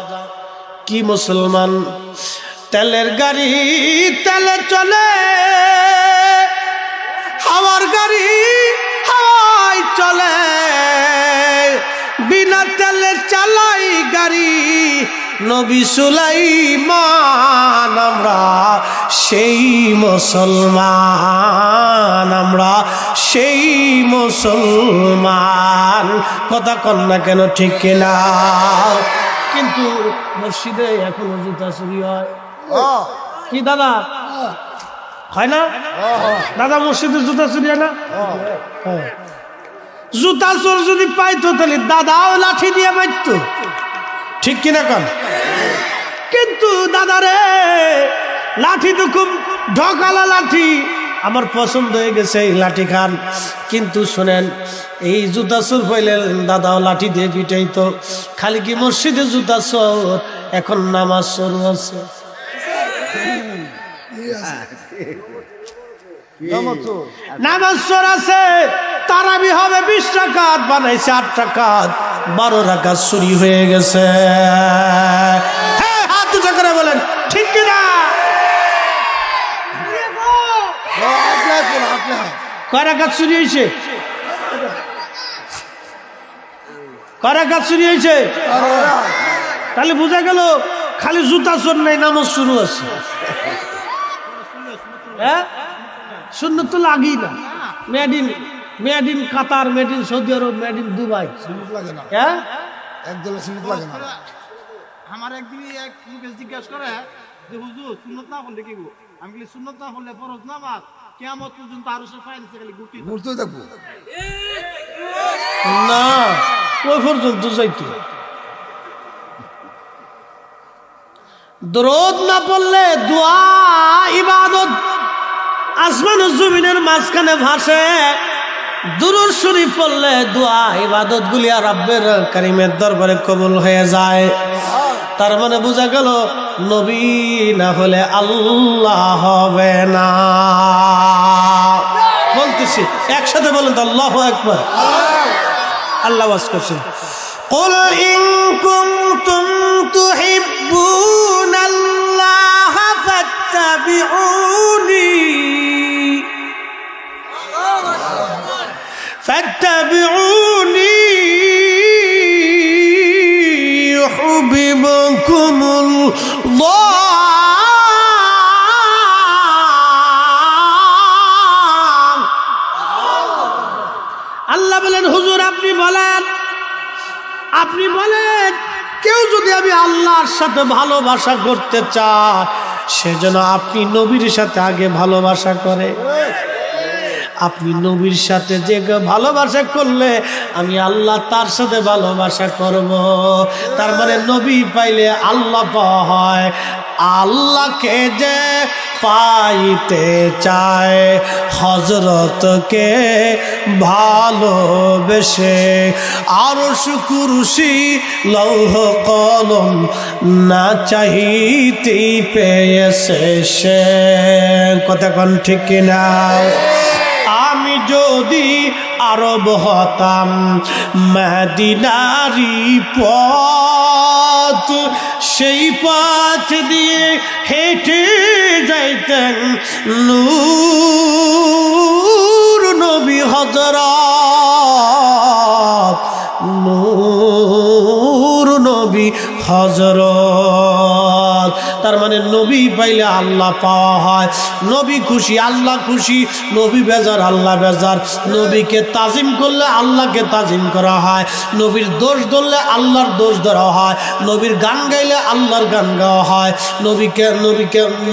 কি মুসলমান! তেলের গাড়ি তেলে চলে, হাওয়ার গাড়ি হাওয়ায় চলে, বিনা তেলে চালাই গাড়ি নবী সুলাইমান। আমরা সেই মুসলমান, আমরা সেই মুসলমান। কথা কন না কেন, ঠিক কিনা? কিন্তু মসজিদে এখনো জুতা চুরি হয়। কি দাদা হয় না? দাদা মসজিদে জুতা চুরি হয় না? জুতা চোর যদি পাইতো তাহলে দাদাও লাঠি দিয়ে মারতো, ঠিক কিনা কন? কিন্তু দাদারে লাঠি তো খুব ঢকালা লাঠি, আমার পছন্দ হয়ে গেছে এই লাঠি খান। কিন্তু শোনেন, এই জুতা চোর পাইলে দাদাও লাঠি দিয়ে পিটাইতো। খালি কি মসজিদে জুতা চোর, এখন নামাজ চোর আছে। নামাজ চোর আছে, তারাবি হবে 20 রাকাত, বানাইছে 8 রাকাত, 12 রাকাত চুরি হয়ে গেছে। হ্যাঁ, হাত উঁচা করে বলেন ঠিক কিনা? কয় রাকাত চুরি হয়েছে? কয় রাকাত চুরি হয়েছে? তাহলে বোঝা গেল খালি জুতা চোর নাই, নামাজ শুরু আছে। হ্যাঁ, সুন্নত তো লাগেই না। Made in Qatar, made in Saudi Arab, made in Dubai. হ্যাঁ, আমার একদিন এক লোকে জিজ্ঞাসা করে যে হুজুর সুন্নত না করলে কি গো? আমি বলি সুন্নত না করলে ফরজ নামাজ কিয়ামত পর্যন্ত আরো সে ফাইলছে খালি গুটি ঘুরতে থাকবো না, ওই পর্যন্ত যাইতো। দরুদ না পড়লে দোয়া ইবাদত আসমান ও জমিনের মাঝখানে ভাসে। দুরূদ শরীফ পড়লে দোয়া ইবাদত গুলি আর রব্বের কারীমের দরবারে কবুল হয়ে যায়। তার মানে বোঝা গেল নবী না হলে আল্লাহ হবে না। বলতেছি একসাথে বলেন তো আল্লাহু আকবার। আল্লাহ ওয়াজ করছেন, কুল ইন কুনতুম তুহিব্বুনাল্লাহ ফাত্তাবিউনি ফাত্তাবিউনি ইউহিব্বুকুমুল্লাহ। আল্লাহ বলেন, হুজুর আপনি বলেন কেউ যদি আমি আল্লাহর সাথে ভালোবাসা করতে চায় সেজন্য আপনি নবীর সাথে আগে ভালোবাসা করে। আপনি নবীর সাথে যে ভালোবাসা করলে আমি আল্লাহ তার সাথে ভালোবাসা করব। তার মানে নবী পাইলে আল্লাহ পাওয়া হয়। আল্লাহকে যে পাইতে চায় হযরতকে ভালোবেসে, আরশ কুরসি লৌহ কলম না চাইতেই পেয়েছে সে। কথা কোন ঠিক কিনা? আমি যদি আরব হতাম মদিনারি পথ, সেই পথ দিয়ে হেঁটে যাইতেন নূর নবী হযরত, নূর নবী হযরত। তার মানে নবী পাইলে আল্লাহ পাওয়া হয়। নবী খুশি আল্লাহ খুশি, নবী বেজার আল্লাহ বেজার। নবীকে তাজিম করলে আল্লাহকে তাজিম করা হয়, নবীর দোষ ধরলে আল্লাহর দোষ ধরা হয়, নবীর গান গাইলে আল্লাহর গান গাওয়া হয়,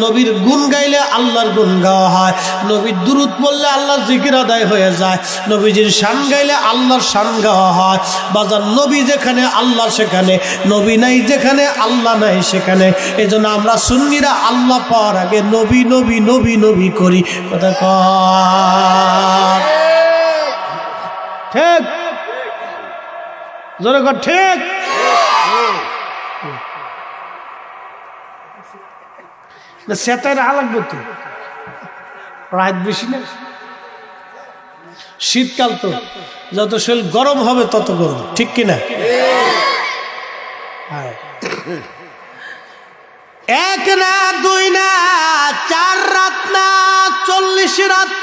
নবীর গুণ গাইলে আল্লাহর গুণ গাওয়া হয়, নবীর দুরূদ পড়লে আল্লাহর জিকির আদায় হয়ে যায়, নবীজির শান গাইলে আল্লাহর শান গাওয়া হয়। বাজার নবী যেখানে আল্লাহ সেখানে, নবী নাই যেখানে আল্লাহ নাই সেখানে। এই জন্য আমরা সুন্নিরা আল্লাহ পাওয়ার আগে নবী নবী নবী নবী করি। কথা ঠিক জোরে কর ঠিক। সেটাই রাখা লাগবে তো, রাত বেশি না, শীতকাল তো যত শরীর গরম হবে তত গরম, ঠিক কিনা? এক না দুই না চার রাত না 40 রাত।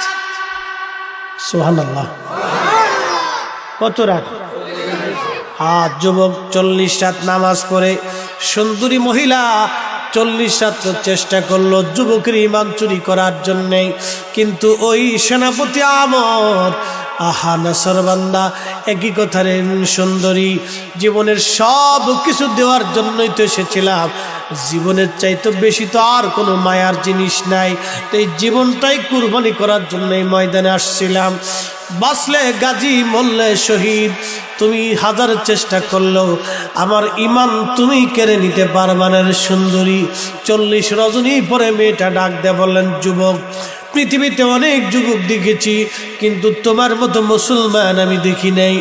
সুবহানাল্লাহ, কত রাত? আর যুবক 40 রাত নামাজ পড়ে, সুন্দরী মহিলা 40 রাত চেষ্টা করলো যুবকের ইমান চুরি করার জন্যে, কিন্তু ওই সেনাপতি আমর আহা নাসরবান্দা একই কথা রে সুন্দরী, জীবনের সব কিছু দেওয়ার জন্যই তো এসেছিলাম, জীবনের চাইতে বেশি তো আর কোনো মায়ার জিনিস নাই, তো এই জীবনটাই কুরবানি করার জন্য এই ময়দানে আসছিলাম। বাঁচলে গাজী মরলে শহীদ, তুমি হাজার চেষ্টা করলেও আমার ইমান তুমি কেড়ে নিতে পারবা না রে সুন্দরী। 40 রজনী পরে মেয়েটা ডাক দিয়ে বললেন, যুবক পৃথিবীতে অনেক যুবক দেখেছি কিন্তু তোমার মতো মুসলমান আমি দেখি নাই।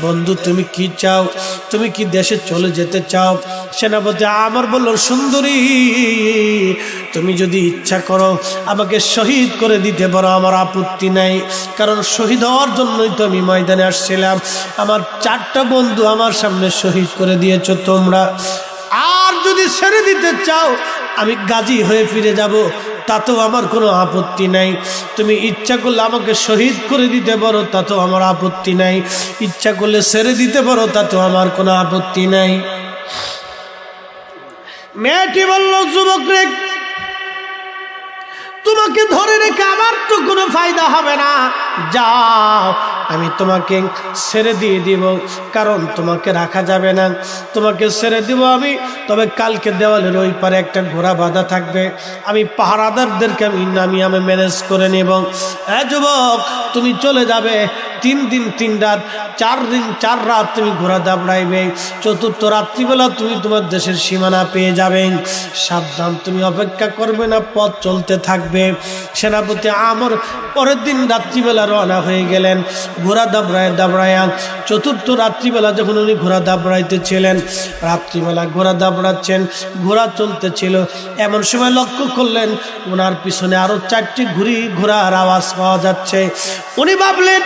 বন্ধু তুমি কি চাও? তুমি কি দেশে চলে যেতে চাও? সেনাপতি আমর বলল, সুন্দরী তুমি যদি ইচ্ছা করো আমাকে শহীদ করে দিতে পারো, আমার আপত্তি নাই, কারণ শহীদ হওয়ার জন্যই তো আমি ময়দানে আসছিলাম। আমার 4টা বন্ধু আমার সামনে শহীদ করে দিয়েছো তোমরা। আর যদি ছেড়ে দিতে চাও আমি গাজী হয়ে ফিরে যাব, তাতেও আমার কোনো আপত্তি নাই। তুমি ইচ্ছা করলে আমাকে শহীদ করে দিতে পারো, তাতেও আমার আপত্তি নাই। ইচ্ছা করলে ছেড়ে দিতে পারো, তাতেও আমার কোনো আপত্তি নাই। মেয়েটি বলল, যুবক রে, তোমাকে ধরে রেখে আমার তো কোনো ফায়দা হবে না, যাও আমি তোমাকে ছেড়ে দিয়ে দিব, কারণ তোমাকে রাখা যাবে না, তোমাকে ছেড়ে দিব আমি। তবে কালকে দেওয়ালের ওই পারে একটা ঘোড়া বাঁধা থাকবে, আমি পাহারাদারদেরকে আমি ম্যানেজ করে নেব। যুবক তুমি চলে যাবে, 3 দিন 3 রাত, 4 দিন 4 রাত তুমি ঘোড়া দাবড়াইবে, 4র্থ রাত্রিবেলা তুমি তোমার দেশের সীমানা পেয়ে যাবে। সাবধান, তুমি অপেক্ষা করবে না, পথ চলতে থাকবে। সেনাপতি আমর পরের দিন রাত্রিবেলা রওনা হয়ে গেলেন ঘোড়া দাবড়ায়া। 4র্থ রাত্রিবেলা যখন উনি ঘোড়া দাবড়াইতেছিলেন, রাত্রিবেলা ঘোড়া দাবড়াচ্ছেন, ঘোড়া চলতেছিল, এমন সময় লক্ষ্য করলেন ওনার পিছনে আরো 4টি ঘোড়ার আওয়াজ পাওয়া যাচ্ছে। উনি ভাবলেন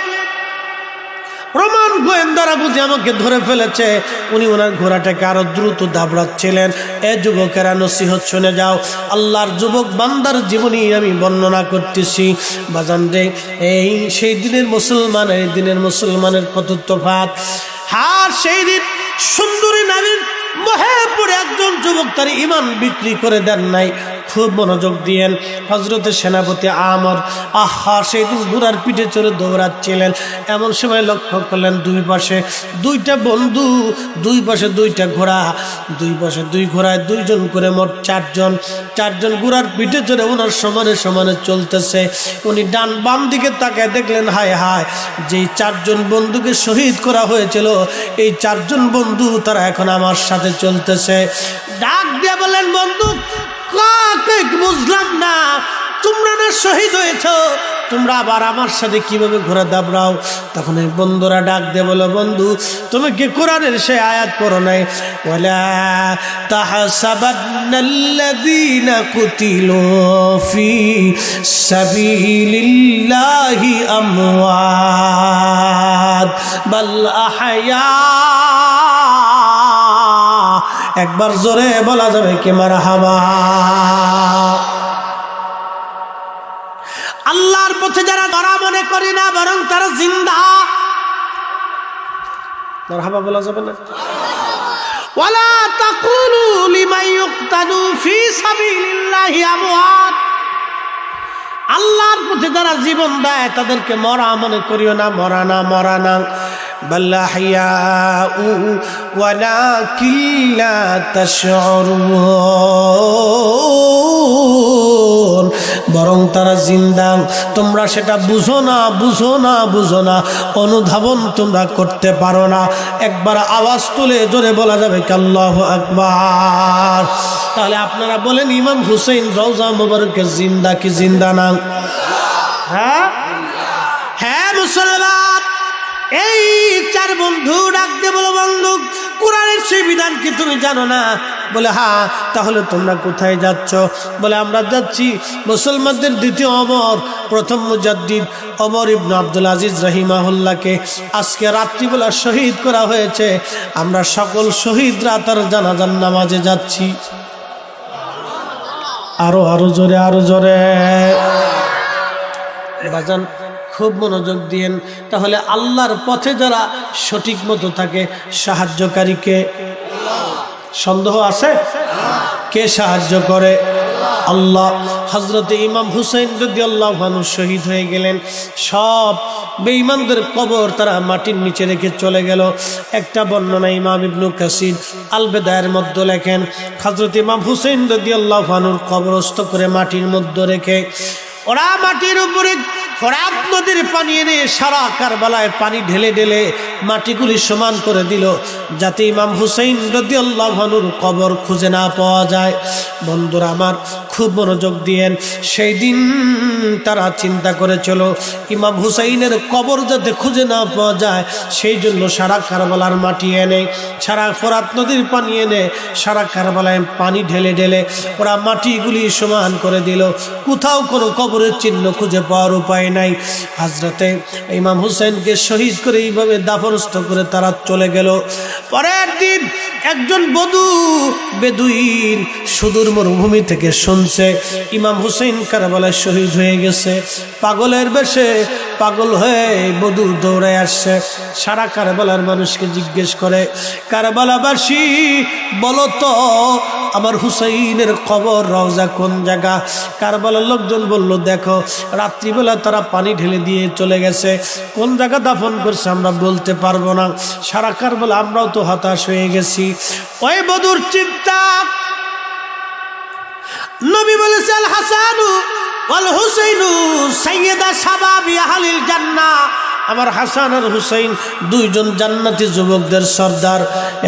রোমান গোয়েন্দারা বুঝি আমাকে ধরে ফেলেছে। উনি ওনার ঘোড়াটাকে আরো দ্রুত দাবড়াচ্ছিলেন। এ যুবকেরা, নসিহত শুনে যাও, আল্লাহর যুবক বান্দার জীবনী আমি বর্ণনা করতেছি। বাজান রে, এই সেই দিনের মুসলমান, এই দিনের মুসলমানের কত তফাৎ। আর সেই দিন সুন্দরী নারীর মোহে পড়ে একজন যুবক তার ইমান বিক্রি করে দেন নাই। খুব মনোযোগ দিয়েন। হযরতে সেনাপতি আমর সেই দিন ঘোড়ার পিঠে চড়ে দৌড়াচ্ছিলেন। এমন সময় লক্ষ্য করলেন 2 পাশে 2টা বন্ধু, 2 পাশে 2টা ঘোড়া, 2 পাশে 2 ঘোড়ায় 2 জন করে মোট 4 জন ঘোড়ার পিঠে চড়ে ওনার সমানে সমানে চলতেছে। উনি ডান বাম দিকে তাকায় দেখলেন, হায় হায়, যেই 4 জন বন্ধুকে শহীদ করা হয়েছিল এই 4 জন বন্ধু তারা এখন আমার সাথে চলতেছে। ডাক দিয়ে বলেন, বন্ধু বুঝলাম না, তোমরা না শহীদ হয়েছ, তোমরা আবার আমার সাথে কিভাবে ঘোড়া দাবড়াও? তখন এই বন্ধুরা ডাক দিয়ে বলো, বন্ধু তুমি কি কোরআনের সেই আয়াত পড়ো নাই? ওয়ালা তাহসাবান্নাল্লাযীনা কুতিলু ফি সাবিলিল্লাহি আমওয়াত বাল আহয়া। একবার জোরে বলা যাবে কি মারহাবা? আল্লাহর পথে যারা ধরা মনে করি না, বরং তারা জিন্দা। মারহাবা বলা যাবে না? ওয়ালা তাকুলু লিমান ইউকতালু ফি সাবিলিল্লাহি আমওয়াত। আল্লাহর পথে যারা জীবন দেয় তাদেরকে মরা মনে করিও না, মরা না। বাল আহইয়াউ ওয়ালাকিন লা তাশউরুন, বরং তারা জিন্দা, তোমরা সেটা বুঝো না, অনুধাবন তোমরা করতে পারো না। একবার আওয়াজ তুলে জোরে বলা যাবে কি আল্লাহু আকবার? তাহলে আপনারা বলেন, ইমাম হুসাইন রওজা মুবারকে জিন্দা কি জিন্দা না? হ্যাঁ মুসলমান। এই 4 বন্ধু ডাক দিয়ে বলো, বন্ধু কোরআনের সেই বিধান কি তুমি জানো না? বলে হ্যাঁ। তাহলে তোমরা কোথায় যাচ্ছ? বলে আমরা যাচ্ছি মুসলমানদের দ্বিতীয় অমর, প্রথম মুজাদ্দিদ ওমর ইবনে আব্দুল আজিজ রাহিমাহুল্লাহকে আজকে রাত্রিবেলা শহীদ করা হয়েছে। আমরা সকল শহীদরা তার জানাজার নামাজে যাচ্ছি। আরো জোরে বাজান, খুব মনোযোগ দিয়েন। তাহলে আল্লাহর পথে যারা সঠিক মতো থাকে, সাহায্যকারীকে সন্দেহ আছে? কে সাহায্য করে? আল্লাহ। হযরতে ইমাম হুসাইন রাদিয়াল্লাহু আনহু শহীদ হয়ে গেলেন। সব বেঈমানদের কবর তারা মাটির নিচে রেখে চলে গেল। একটা বর্ণনা ইমাম ইবনে কাসির আল বিদায়ের মধ্যে লেখেন, হযরতে ইমাম হুসাইন রাদিয়াল্লাহু আনহুর কবরস্থ করে মাটির মধ্যে রেখে ওরা মাটির উপরে ফোরাত নদীর পানি এনে সারা কারবালায় পানি ঢেলে ঢেলে মাটিগুলি সমান করে দিল, যাতে ইমাম হুসাইন রাদিয়াল্লাহু আনহুর কবর খুঁজে না পাওয়া যায়। বন্ধুরা আমার, খুব মনোযোগ দিয়েন। সেই দিন তারা চিন্তা করেছিল ইমাম হুসাইনের কবর যাতে খুঁজে না পাওয়া যায়, সেই জন্য সারা কারবালার মাটি এনে, সারা ফোরাত নদীর পানি এনে সারা কারবালায় পানি ঢেলে ঢেলে ওরা মাটিগুলি সমান করে দিল। কোথাও কোনো কবরের চিহ্ন খুঁজে পাওয়ার উপায় নাই। হযরতে ইমাম হুসাইনকে শহীদ করে এইভাবে দাফনস্থ করে তারা চলে গেল। পরের দিন একজন বেদুইন সুদূর মরুভূমি থেকে শুনছে ইমাম হুসাইন কারবালায় শহীদ হয়ে গেছে। পাগলের বেশে পাগল হয়ে বধূ দৌড়ায় আসছে। সারা কারবালার মানুষকে জিজ্ঞেস করে, কারবালাবাসী বলো তো আমার হুসাইনের কবর রওজা কোন জায়গা? কারবালার লোকজন বলল, দেখো রাত্রিবেলা তারা পানি ঢেলে দিয়ে চলে গেছে, কোন জায়গা দাফন করছে আমরা বলতে পারবো না। সারা কারবালা আমরাও তো হতাশ হয়ে গেছি। ওই বধূর চিন্তা, নবী বলেছে আল হাসানু ওয়াল হুসাইনু সাইয়্যিদা শাবাবি আহলিল জান্নাহ, আমার হাসান আর হুসাইন দুইজন জান্নাতি যুবকদের সর্দার।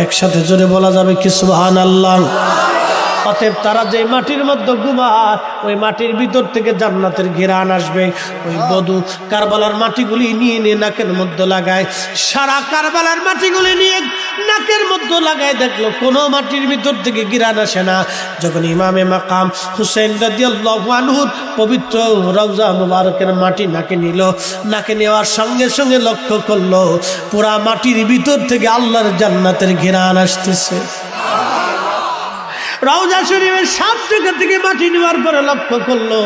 একসাথে জোরে বলা যাবে কি সুবহানাল্লাহ। অতএব তারা যে মাটির মধ্যে ঘুমায় ওই মাটির ভিতর থেকে জান্নাতের ঘেরান আসবে। ওই বধূ কারবালার মাটিগুলি নিয়ে নিয়ে নাকের মধ্যে লাগায়, সারা কারবালার মাটিগুলি নিয়ে নাকের মধ্যে লাগায়, দেখলো কোনো মাটির ভিতর থেকে ঘেরান আসে না। যখন ইমামে মাকাম হুসাইন রাদিয়াল্লাহু আনহুর পবিত্র রওজা মুবারকের মাটি নাকে নিল, নাকে নেওয়ার সঙ্গে সঙ্গে লক্ষ্য করলো পুরা মাটির ভিতর থেকে আল্লাহর জান্নাতের ঘেরান আসতেছে। রওজা শরীফের 7 জায়গা থেকে মাটি নেওয়ার পরে লক্ষ্য করলো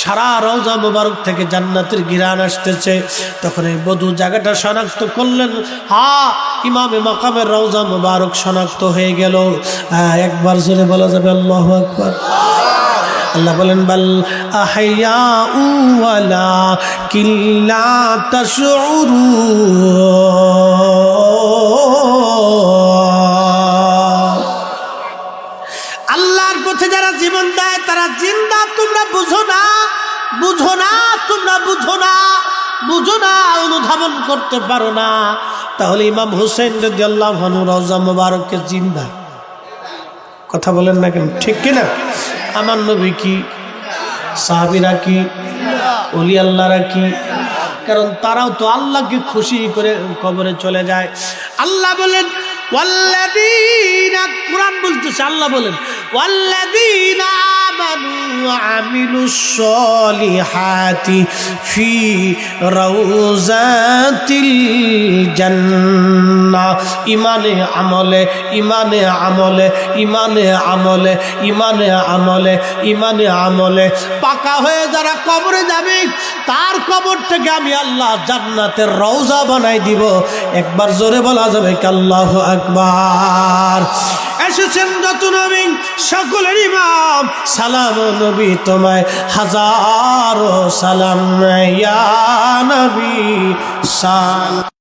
সারা রওজা মুবারক থেকে জান্নাতের ঘিরান আসতেছে। তখন এই বধূ জায়গাটা শনাক্ত করলেন, হ্যাঁ ইমামে মাকামের রওজা মুবারক শনাক্ত হয়ে গেল। একবার জোরে বলা যাবে আল্লাহু আকবার। আল্লাহ বলেন, বাল আহইয়াউ ওয়ালা কিল্লা তাশউরুন। আল্লাহর পথে যারা জীবন দেয় তারা জিন্দা, তোমরা বুঝো না, বুঝো না, তোমরা বুঝো না, বুঝো না, অনুধাবন করতে পারো না। তাহলে ইমাম হুসাইন রাদিয়াল্লাহু আনহু রওজা মুবারককে জিন্দা, কথা বলেন না কেন, ঠিক কিনা? আমার নবী কি, সাহাবীরা কি, ওলি আল্লাহরা কি? কারণ তারাও তো আল্লাহকে খুশি করে কবরে চলে যায়। আল্লাহ বলেন ওয়াল্লাযীনা, কুরআন বলতেছে, আল্লাহ বলেন ওয়াল্লাযীনা আমানু ওয়া আমিলুস সলিহাতি ফি রাউযাতিল জান্নাহ। ইমানে আমলে, ইমানে আমলে, ইমানে আমলে, ইমানে আমলে, ইমানে আমলে পাকা হয়ে যারা কবরে যাবে তার কবর থেকে আমি আল্লাহ জান্নাতের রওজা বানাই দিব। একবার জোরে বলা যাবে কি আল্লাহু আকবার। এসেছেন যত নবী সকলের ইমাম, সালাম নবী তোমায় হাজারো সালাম ইয়া নবী সালাম।